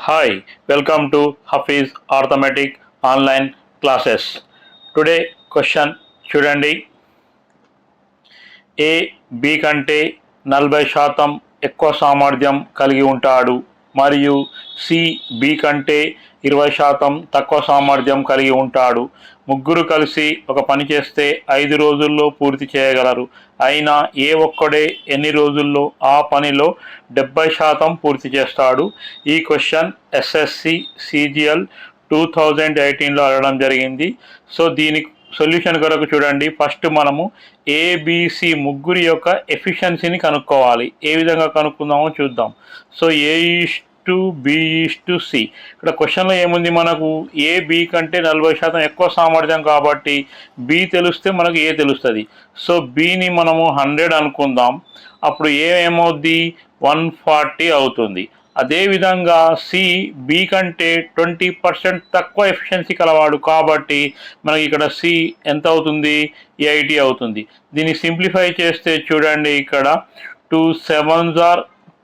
Hi, welcome to Hafiz Arithmetic online classes. Today question చూడండి. A B కంటే 40% ఎక్కువ సామర్థ్యం కలిగి ఉంటాడు మరియు సి బి కంటే 20% తక్కువ సామర్థ్యం కలిగి ఉంటాడు. ముగ్గురు కలిసి ఒక పని చేస్తే 5 రోజుల్లో పూర్తి చేయగలరు. అయినా ఏ ఒక్కడే ఎన్ని రోజుల్లో ఆ పనిలో 70% పూర్తి చేస్తాడు? ఈ క్వశ్చన్ ఎస్ఎస్సి సిజిఎల్ 2018లో అడగడం జరిగింది. సో దీనికి సొల్యూషన్ కొరకు చూడండి. ఫస్ట్ మనము ఏబిసి ముగ్గురి యొక్క ఎఫిషియన్సీని కనుక్కోవాలి. ఏ విధంగా కనుక్కుందామో చూద్దాం. So A:B:C. ఇక్కడ క్వశ్చన్లో ఏముంది, మనకు ఏ బి కంటే 40% ఎక్కువ సామర్థ్యం కాబట్టి బి తెలిస్తే మనకు ఏ తెలుస్తుంది. సో బిని మనము 100 అనుకుందాం. అప్పుడు ఏమవుద్ది, 140 అవుతుంది. అదేవిధంగా సి బి కంటే 20% తక్కువ ఎఫిషియన్సీ కలవాడు కాబట్టి మనకి ఇక్కడ సి ఎంత అవుతుంది, 80 అవుతుంది. దీన్ని సింప్లిఫై చేస్తే చూడండి, ఇక్కడ 2 7s are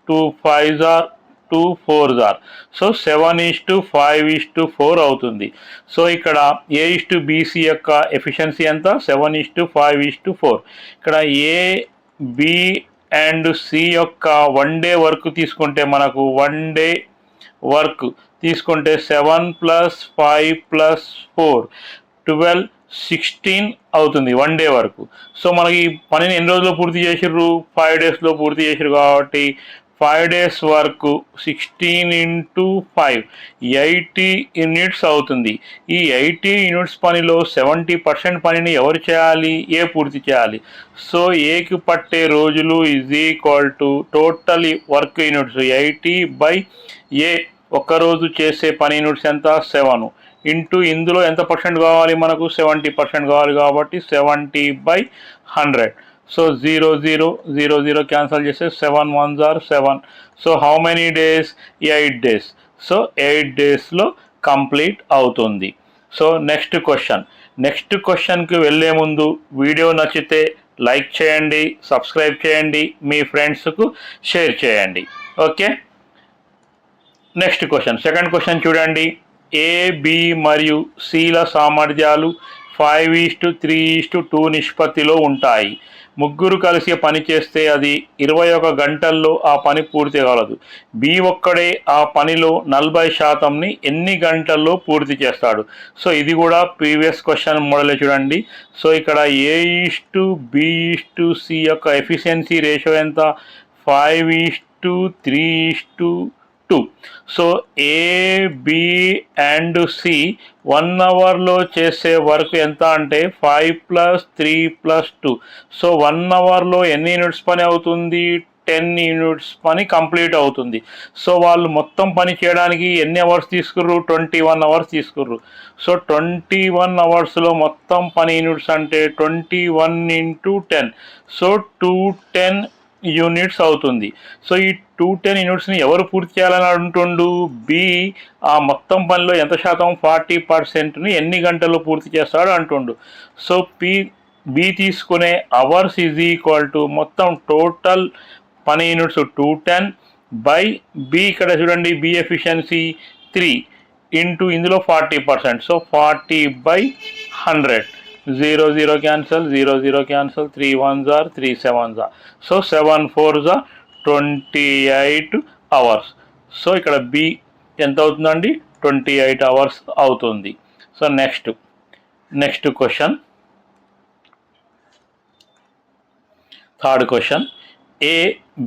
2 5s are 2 4s are. So 7:5:4 అవుతుంది. సో ఇక్కడ A:BC యొక్క ఎఫిషియన్సీ ఎంత, 7:5:4. ఇక్కడ ఏ బి అండ్ సి యొక్క 1 డే వర్క్ తీసుకుంటే మనకు 1 డే వర్క్ తీసుకుంటే 7 + 5 + 4 12 16 అవుతుంది 1 డే వరకు. సో మనకి పనిని ఎన్ని రోజుల్లో పూర్తి చేసిర్రు, 5 డేస్లో పూర్తి చేసిర్రు కాబట్టి 5 డేస్ వరకు 16 × 5 80 యూనిట్స్ అవుతుంది. ఈ 80 యూనిట్స్ పనిలో 70% పనిని ఎవరు చేయాలి, ఏ పూర్తి చేయాలి. సో ఏకి పట్టే రోజులు = టోటల్ వర్క్ యూనిట్స్ 80/ఏ. ఒక్కరోజు చేసే పని యూనిట్స్ ఎంత, 7 ఇంటూ ఇందులో ఎంత పర్సెంట్ కావాలి, మనకు 70% కావాలి కాబట్టి 70/100. సో 0 0 0 0 క్యాన్సల్ చేస్తే 7 1s are 7. So how many days, 8 days. So 8 డేస్లో కంప్లీట్ అవుతుంది. సో నెక్స్ట్ క్వశ్చన్కి వెళ్ళే ముందు వీడియో నచ్చితే లైక్ చేయండి, సబ్స్క్రైబ్ చేయండి, మీ ఫ్రెండ్స్కు షేర్ చేయండి. ఓకే, నెక్స్ట్ సెకండ్ క్వశ్చన్ చూడండి. ఏ బి మరియు సిల సామర్థ్యాలు 5:3:2 నిష్పత్తిలో ఉంటాయి. ముగ్గురు కలిసి పని చేస్తే అది 21 గంటల్లో ఆ పని పూర్తి కాగలదు. బి ఒక్కడే ఆ పనిలో 40%ని ఎన్ని గంటల్లో పూర్తి చేస్తాడు? సో ఇది కూడా ప్రీవియస్ క్వశ్చన్ మోడలే చూడండి. సో ఇక్కడ A:B:C యొక్క ఎఫిషియన్సీ రేషియో ఎంత, 5:3:2. So A B and C 1 అవర్లో చేసే వర్క్ ఎంత అంటే 5 + 3 + 2. సో 1 అవర్లో ఎన్ని యూనిట్స్ పని అవుతుంది, 10 యూనిట్స్ పని కంప్లీట్ అవుతుంది. సో వాళ్ళు మొత్తం పని చేయడానికి ఎన్ని అవర్స్ తీసుకుర్రు, 21 అవర్స్ తీసుకుర్రు. సో 21 అవర్స్లో మొత్తం పని యూనిట్స్ అంటే 21 × 10. సో 210 యూనిట్స్ అవుతుంది. సో ఈ 210 యూనిట్స్ని ఎవరు పూర్తి చేయాలని అంటుండు, బి ఆ మొత్తం పనిలో ఎంత శాతం, 40%ని ఎన్ని గంటల్లో పూర్తి చేస్తాడు అంటుండు. సో బి తీసుకునే అవర్స్ = మొత్తం టోటల్ పని యూనిట్స్ 210/బి. ఇక్కడ చూడండి, బి ఎఫిషియన్సీ 3 ఇంటూ ఇందులో 40%. So 40/100. 0 0 cancel, 0 0 cancel, 3 1s are 3 7s are. So 7 4s are 28 hours. So ఇక్కడ బి ఎంత అవుతుందండి, 28 అవర్స్ అవుతుంది. So next question, third question. A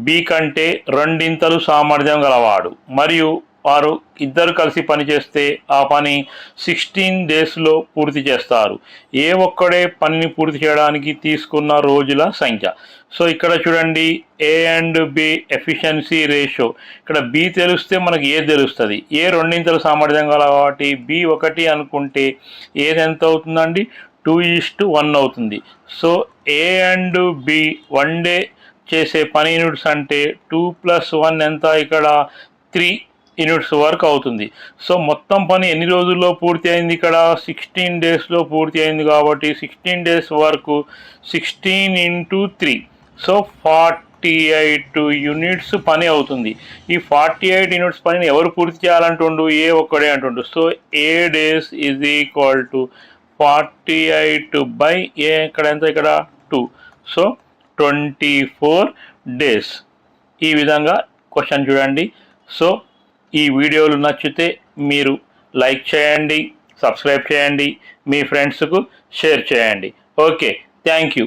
B కంటే 2 సామర్థ్యం గలవాడు మరియు వారు ఇద్దరు కలిసి పనిచేస్తే ఆ పని 16 డేస్లో పూర్తి చేస్తారు. ఏ ఒక్కడే పనిని పూర్తి చేయడానికి తీసుకున్న రోజుల సంఖ్య. సో ఇక్కడ చూడండి, A and B efficiency ratio. ఇక్కడ బి తెలిస్తే మనకి ఏ తెలుస్తుంది. ఏ 2 సామర్థ్యం గల కాబట్టి బి 1 అనుకుంటే ఏది ఎంత అవుతుందండి, 2:1 అవుతుంది. So A and B 1 day చేసే పని యూనిట్స్ అంటే 2 + 1 ఎంత, ఇక్కడ 3 యూనిట్స్ వర్క్ అవుతుంది. సో మొత్తం పని ఎన్ని రోజుల్లో పూర్తి అయింది, ఇక్కడ 16 డేస్లో పూర్తి అయింది కాబట్టి 16 డేస్ వరకు 16 × 3. సో 48 యూనిట్స్ పని అవుతుంది. ఈ 48 యూనిట్స్ పనిని ఎవరు పూర్తి చేయాలంటుండు? ఏ ఒక్కడే అంటుండు. So A days is equal to 48 by A, ఇక్కడ ఎంత, ఇక్కడ 2. So 24 days. ఈ విధంగా క్వశ్చన్ చూడండి. సో ఈ వీడియోలు నచ్చితే మీరు లైక్ చేయండి, సబ్స్క్రైబ్ చేయండి, మీ ఫ్రెండ్స్కు షేర్ చేయండి. Okay, thank you.